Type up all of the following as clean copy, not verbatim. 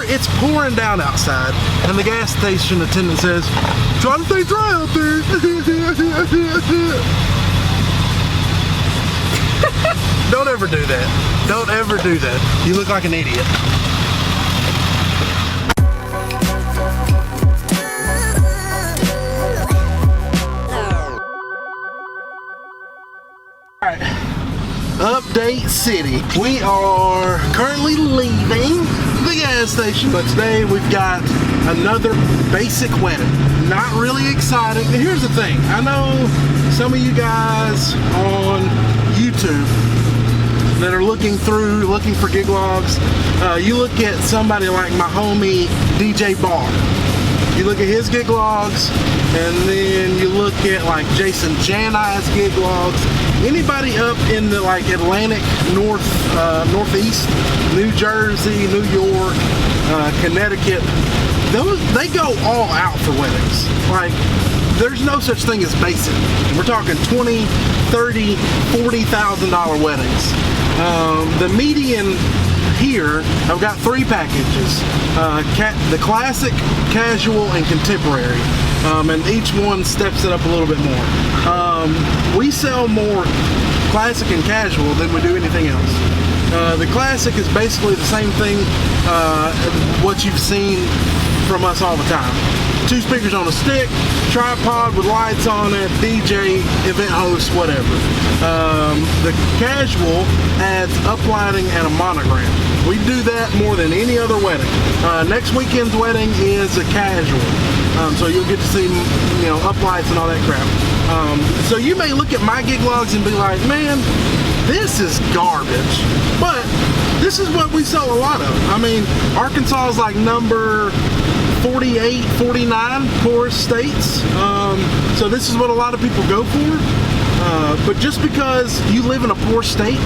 it's pouring down outside, and the gas station attendant says, "Try to stay dry out there." Don't ever do that. Don't ever do that. You look like an idiot. Alright, Update City. We are currently leaving the gas station, but today we've got another basic wedding. Not really exciting. Here's the thing. I know some of you guys on YouTube that are looking for gig logs. You look at somebody like my homie DJ Bar. You look at his gig logs, and then you look at like Jason Janai's gig logs. Anybody up in the like Atlantic northeast, New Jersey, New York, Connecticut, they go all out for weddings. Like, there's no such thing as basic. We're talking $20,000, $30,000, $40,000 weddings. The median here, I've got 3 packages. The classic, casual, and contemporary. And each one steps it up a little bit more. We sell more classic and casual than we do anything else. The classic is basically the same thing what you've seen from us all the time. 2 speakers on a stick, tripod with lights on it, DJ, event host, whatever. The casual adds uplighting and a monogram. We do that more than any other wedding. Next weekend's wedding is a casual. So you'll get to see, uplights and all that crap. So you may look at my gig logs and be like, man, this is garbage. But this is what we sell a lot of. I mean, Arkansas is like number 48, 49 poorest states. So this is what a lot of people go for. But just because you live in a poor state,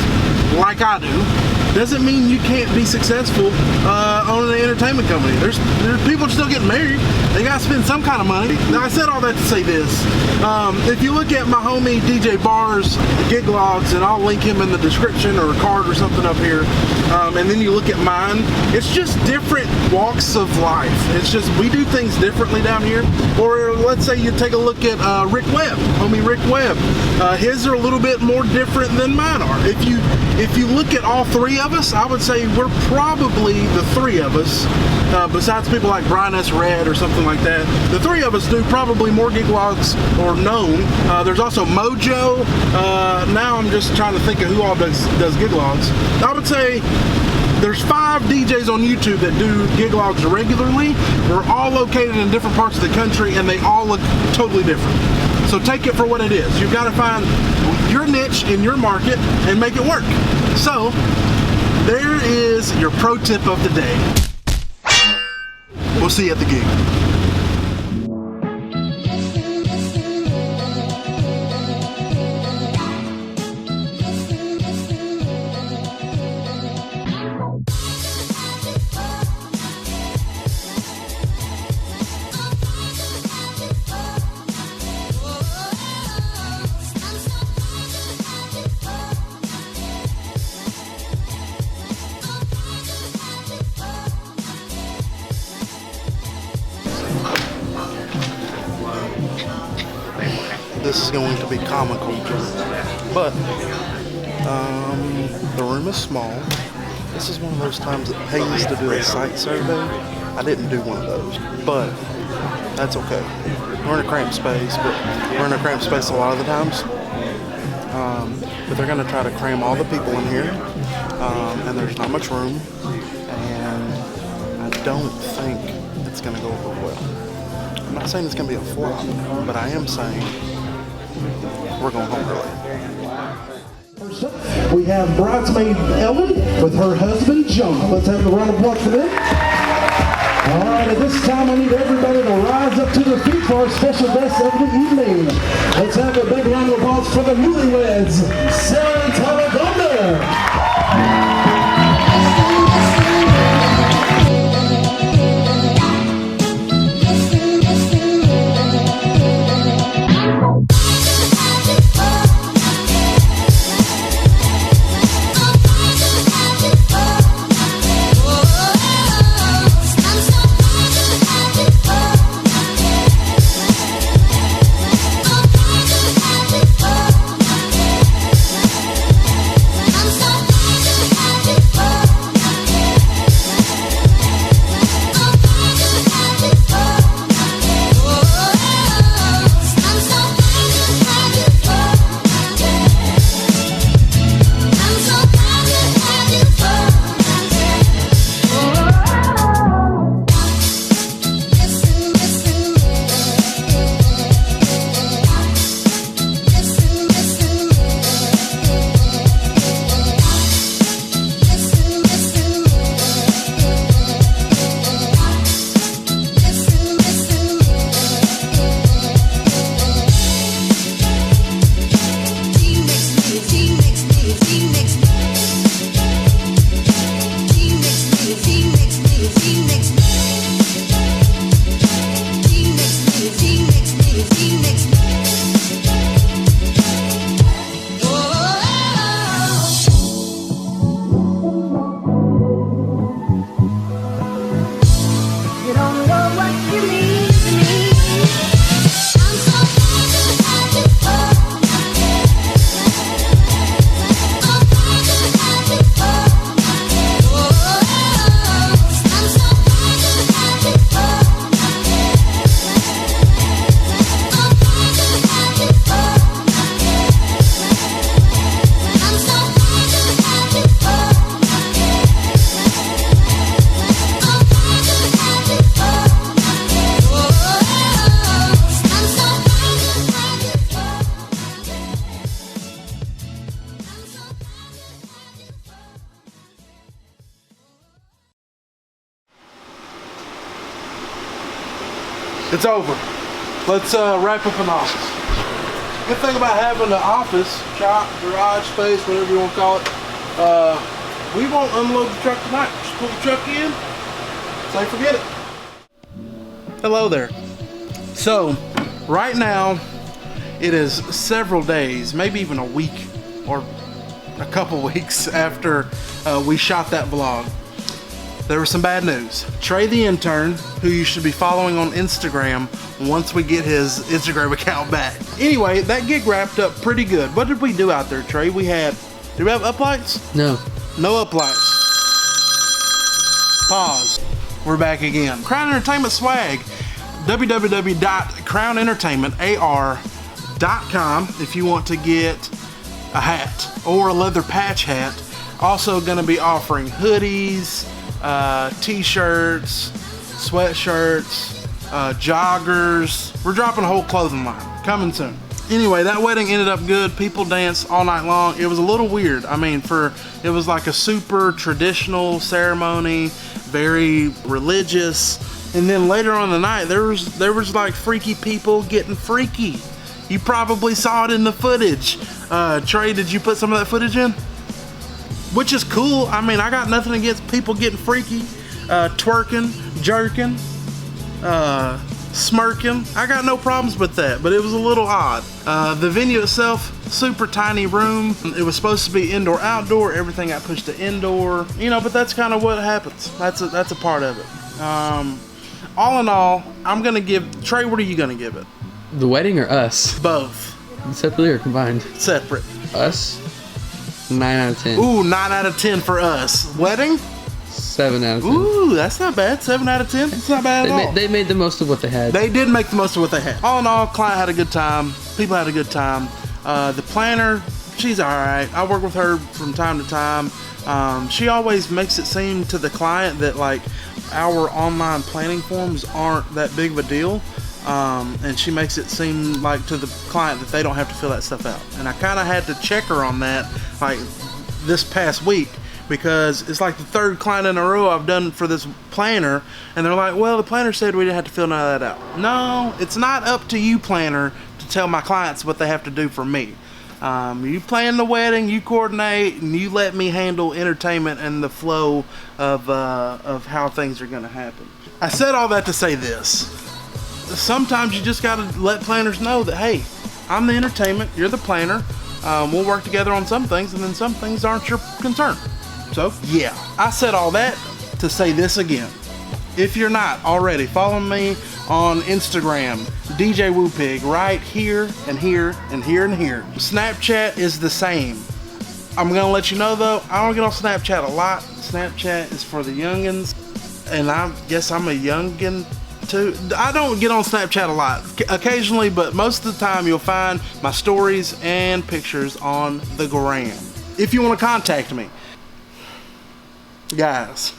like I do, doesn't mean you can't be successful on an entertainment company. There's people still getting married. They gotta spend some kind of money. Now, I said all that to say this. If you look at my homie DJ Bar's gig logs, and I'll link him in the description or a card or something up here, and then you look at mine, it's just different walks of life. It's just, we do things differently down here. Or let's say you take a look at Rick Webb, homie Rick Webb. His are a little bit more different than mine are. If you look at all 3 of us, I would say we're probably the 3 of us, besides people like Brian S. Red or something like that, the 3 of us do probably more gig logs or known. There's also Mojo. Now I'm just trying to think of who all does gig logs. I would say there's 5 DJs on YouTube that do gig logs regularly. We're all located in different parts of the country, and they all look totally different. So take it for what it is. You've got to find your niche in your market and make it work. So there is your pro tip of the day. We'll see you at the gig. This is going to be comical, but the room is small. This is one of those times it pays to do a site survey. I didn't do one of those, but that's okay. We're in a cramped space, but we're in a cramped space a lot of the times. But they're going to try to cram all the people in here, and there's not much room, and I don't think it's going to go over well. I'm not saying it's going to be a flop, but I am saying we're going home early. First up, we have bridesmaid Ellen with her husband John. Let's have a round of applause for them. All right, at this time I need everybody to rise up to their feet for our special guest of the evening. Let's have a big round of applause for the newlyweds, Sarah and Tyler Gomber. It's over. Let's wrap up an office. Good thing about having an office, shop, garage space, whatever you want to call it, we won't unload the truck tonight. Just pull the truck in, say forget it. Hello there. So, right now, it is several days, maybe even a week or a couple weeks after we shot that vlog. There was some bad news. Trey the intern, who you should be following on Instagram once we get his Instagram account back. Anyway, that gig wrapped up pretty good. What did we do out there, Trey? Did we have uplights? No. No uplights. Pause. We're back again. Crown Entertainment swag. www.crownentertainmentar.com if you want to get a hat or a leather patch hat. Also going to be offering hoodies, t-shirts, sweatshirts, joggers. We're dropping a whole clothing line coming soon. Anyway, that wedding ended up good. People danced all night long. It was a little weird. I mean, it was like a super traditional ceremony, very religious. And then later on in the night, there was like freaky people getting freaky. You probably saw it in the footage. Trey, did you put some of that footage in? Which is cool. I mean, I got nothing against people getting freaky, twerking, jerking, smirking. I got no problems with that, but it was a little odd. The venue itself, super tiny room. It was supposed to be indoor, outdoor. Everything got pushed to indoor. You know, but that's kind of what happens. That's a part of it. All in all, I'm gonna give Trey. What are you gonna give it? The wedding or us? Both. Separately or combined? Separate. Us? 9 out of 10. Ooh, 9 out of 10 for us. Wedding? 7 out of 10. Ooh, that's not bad. 7 out of 10. It's not bad at all. They made the most of what they had. They did make the most of what they had. All in all, client had a good time. People had a good time. The planner, she's all right. I work with her from time to time. She always makes it seem to the client that like our online planning forms aren't that big of a deal. And she makes it seem like to the client that they don't have to fill that stuff out. And I kind of had to check her on that like this past week, because it's like the third client in a row I've done for this planner, and they're like, well, the planner said we didn't have to fill none of that out. No, it's not up to you, planner, to tell my clients what they have to do for me. You plan the wedding, you coordinate, and you let me handle entertainment and the flow of how things are going to happen. I said all that to say this. Sometimes you just got to let planners know that, hey, I'm the entertainment, you're the planner. We'll work together on some things, and then some things aren't your concern. So, yeah, I said all that to say this again. If you're not already, follow me on Instagram, djwoopig, right here and here and here and here. Snapchat is the same. I'm going to let you know, though, I don't get on Snapchat a lot. Snapchat is for the youngins, and I guess I'm a youngin' too. I don't get on Snapchat a lot, occasionally, but most of the time you'll find my stories and pictures on the gram. If you want to contact me, guys,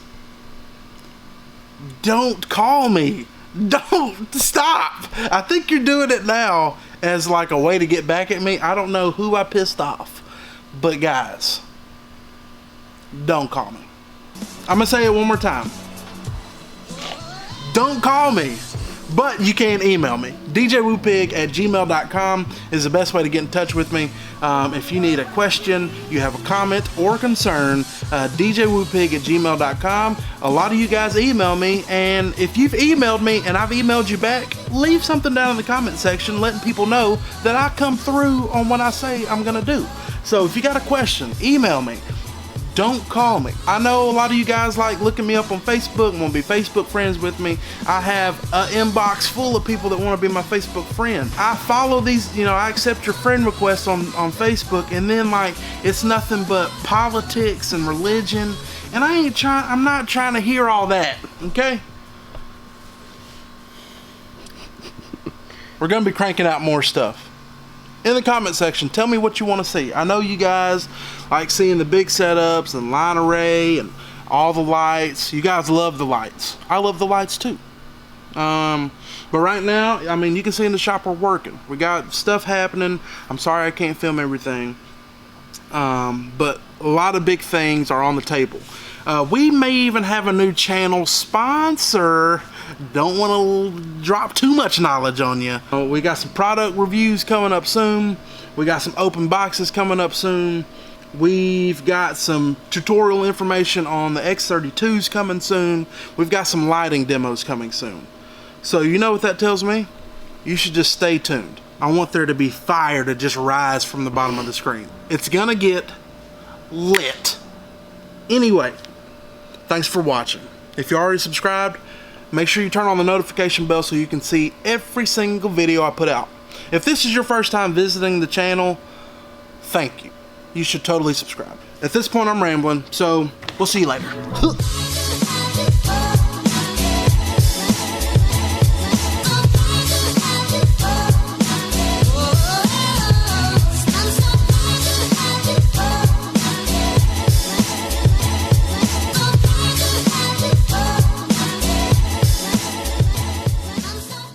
don't call me. Don't stop. I think you're doing it now as like a way to get back at me. I don't know who I pissed off, but guys, don't call me. I'm gonna say it one more time. Don't call me. But you can email me. djwoopig@gmail.com is the best way to get in touch with me. If you need a question, you have a comment or concern, djwoopig@gmail.com. A lot of you guys email me, and if you've emailed me and I've emailed you back, leave something down in the comment section letting people know that I come through on what I say I'm gonna do. So if you got a question, email me. Don't call me. I know a lot of you guys like looking me up on Facebook and want to be Facebook friends with me. I have an inbox full of people that want to be my Facebook friend. I follow these, you know, I accept your friend requests on Facebook, and then like it's nothing but politics and religion, and I'm not trying to hear all that, okay? We're gonna be cranking out more stuff. In the comment section, tell me what you want to see. I know you guys like seeing the big setups and line array and all the lights. You guys love the lights. I love the lights too. But right now, I mean, you can see in the shop we're working. We got stuff happening. I'm sorry I can't film everything. But a lot of big things are on the table. We may even have a new channel sponsor. Don't want to drop too much knowledge on you. We got some product reviews coming up soon. We got some open boxes coming up soon. We've got some tutorial information on the X32s coming soon. We've got some lighting demos coming soon. So you know what that tells me? You should just stay tuned. I want there to be fire to just rise from the bottom of the screen. It's gonna get lit. Anyway, thanks for watching. If you're already subscribed, make sure you turn on the notification bell so you can see every single video I put out. If this is your first time visiting the channel, thank you. You should totally subscribe. At this point, I'm rambling, so we'll see you later.